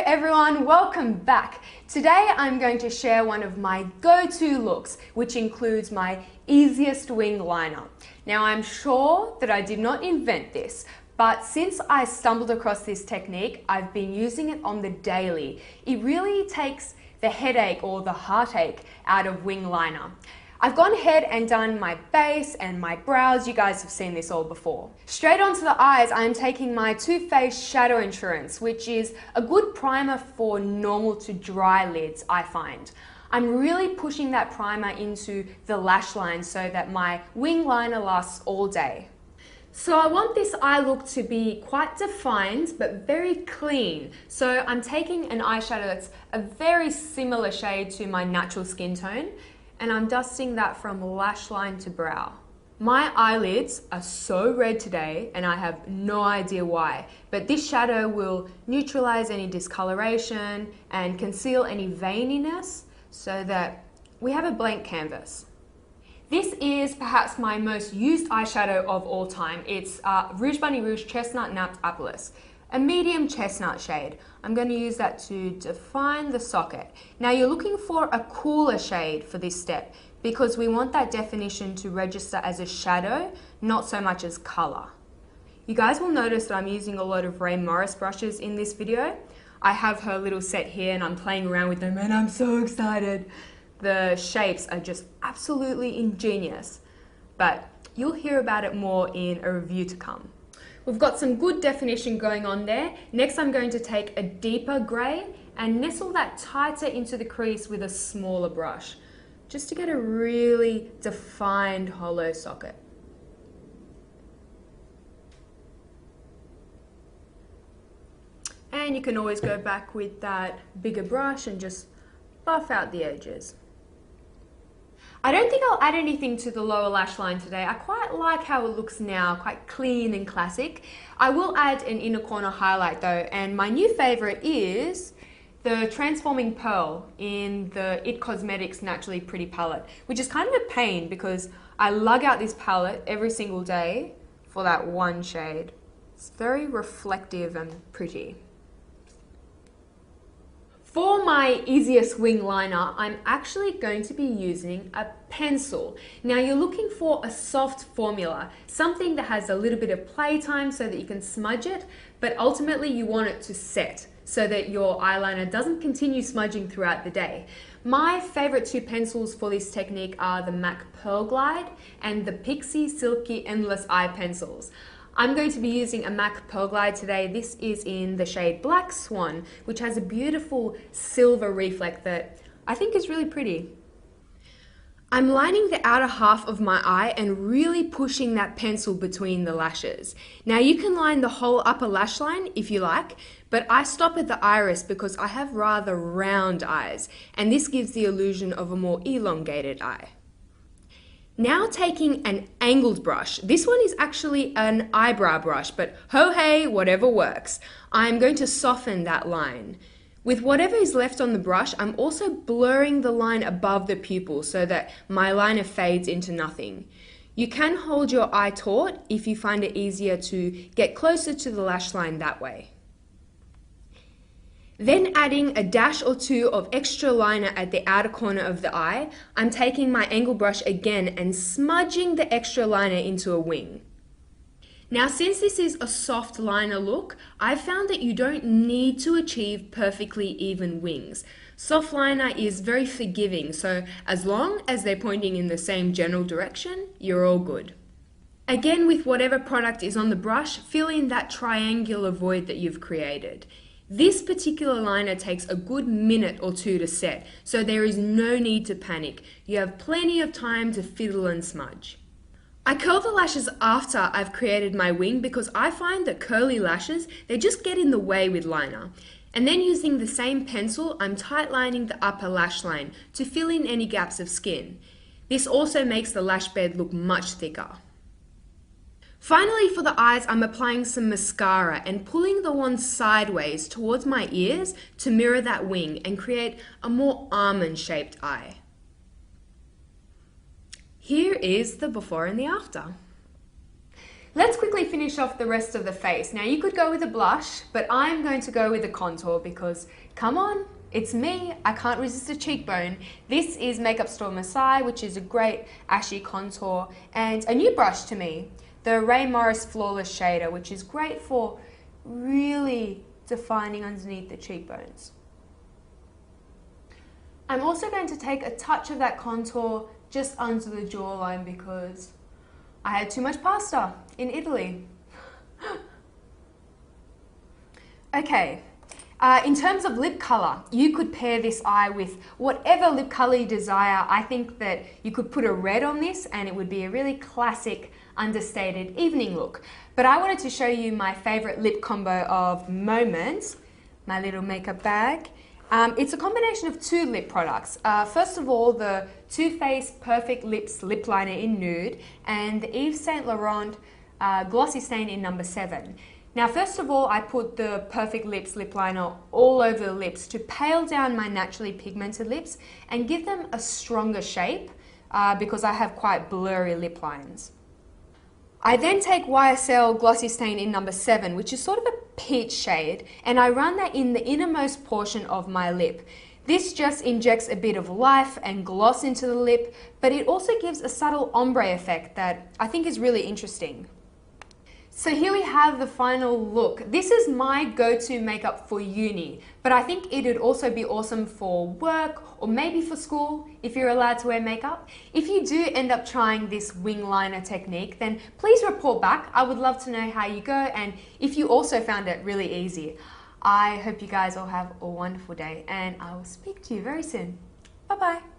everyone, welcome back. Today I'm going to share one of my go-to looks, which includes my easiest wing liner. Now I'm sure that I did not invent this, but since I stumbled across this technique, I've been using it on the daily. It really takes the headache or the heartache out of wing liner. I've gone ahead and done my base and my brows. You guys have seen this all before. Straight onto the eyes, I'm taking my Too Faced Shadow Insurance, which is a good primer for normal to dry lids, I find. I'm really pushing that primer into the lash line so that my wing liner lasts all day. So I want this eye look to be quite defined but very clean. So I'm taking an eyeshadow that's a very similar shade to my natural skin tone, and I'm dusting that from lash line to brow. My eyelids are so red today and I have no idea why, but this shadow will neutralize any discoloration and conceal any veininess so that we have a blank canvas. This is perhaps my most used eyeshadow of all time. It's Rouge Chestnut Apalis. A medium chestnut shade. I'm going to use that to define the socket. Now you're looking for a cooler shade for this step because we want that definition to register as a shadow, not so much as color. You guys will notice that I'm using a lot of Ray Morris brushes in this video. I have her little set here and I'm playing around with them and I'm so excited. The shapes are just absolutely ingenious, but you'll hear about it more in a review to come. We've got some good definition going on there. Next, I'm going to take a deeper grey and nestle that tighter into the crease with a smaller brush, just to get a really defined hollow socket. And you can always go back with that bigger brush and just buff out the edges. I don't think I'll add anything to the lower lash line today. I quite like how it looks now, quite clean and classic. I will add an inner corner highlight though, and my new favorite is the Transforming Pearl in the IT Cosmetics Naturally Pretty palette, which is kind of a pain because I lug out this palette every single day for that one shade. It's very reflective and pretty. For my easiest wing liner, I'm actually going to be using a pencil. Now you're looking for a soft formula, something that has a little bit of playtime so that you can smudge it, but ultimately you want it to set so that your eyeliner doesn't continue smudging throughout the day. My favorite two pencils for this technique are the MAC Pearl Glide and the Pixie Silky Endless Eye pencils. I'm going to be using a MAC Pearl Glide today. This is in the shade Black Swan, which has a beautiful silver reflect that I think is really pretty. I'm lining the outer half of my eye and really pushing that pencil between the lashes. Now you can line the whole upper lash line if you like, but I stop at the iris because I have rather round eyes, and this gives the illusion of a more elongated eye. Now taking an angled brush. This one is actually an eyebrow brush, but ho hey, whatever works. I'm going to soften that line. With whatever is left on the brush, I'm also blurring the line above the pupil so that my liner fades into nothing. You can hold your eye taut if you find it easier to get closer to the lash line that way. Then adding a dash or two of extra liner at the outer corner of the eye, I'm taking my angle brush again and smudging the extra liner into a wing. Now since this is a soft liner look, I've found that you don't need to achieve perfectly even wings. Soft liner is very forgiving, so as long as they're pointing in the same general direction, you're all good. Again, with whatever product is on the brush, fill in that triangular void that you've created. This particular liner takes a good minute or two to set, so there is no need to panic. You have plenty of time to fiddle and smudge. I curl the lashes after I've created my wing because I find that curly lashes, they just get in the way with liner. And then using the same pencil, I'm tight lining the upper lash line to fill in any gaps of skin. This also makes the lash bed look much thicker. Finally, for the eyes, I'm applying some mascara and pulling the wand sideways towards my ears to mirror that wing and create a more almond-shaped eye. Here is the before and the after. Let's quickly finish off the rest of the face. Now you could go with a blush, but I'm going to go with a contour because, come on, it's me, I can't resist a cheekbone. This is Makeup Store Masai, which is a great ashy contour, and a new brush to me, the Ray Morris Flawless Shader, which is great for really defining underneath the cheekbones. I'm also going to take a touch of that contour just under the jawline because I had too much pasta in Italy. Okay, in terms of lip color, you could pair this eye with whatever lip color you desire. I think that you could put a red on this and it would be a really classic, understated evening look. But I wanted to show you my favorite lip combo of moments, my little makeup bag. It's a combination of two lip products. First of all, the Too Faced Perfect Lips Lip Liner in Nude and the Yves Saint Laurent Glossy Stain in number 7. Now, first of all, I put the Perfect Lips Lip Liner all over the lips to pale down my naturally pigmented lips and give them a stronger shape because I have quite blurry lip lines. I then take YSL Glossy Stain in number 7, which is sort of a peach shade, and I run that in the innermost portion of my lip. This just injects a bit of life and gloss into the lip, but it also gives a subtle ombre effect that I think is really interesting. So here we have the final look. This is my go-to makeup for uni, but I think it would also be awesome for work or maybe for school if you're allowed to wear makeup. If you do end up trying this wing liner technique, then please report back. I would love to know how you go and if you also found it really easy. I hope you guys all have a wonderful day and I will speak to you very soon. Bye-bye.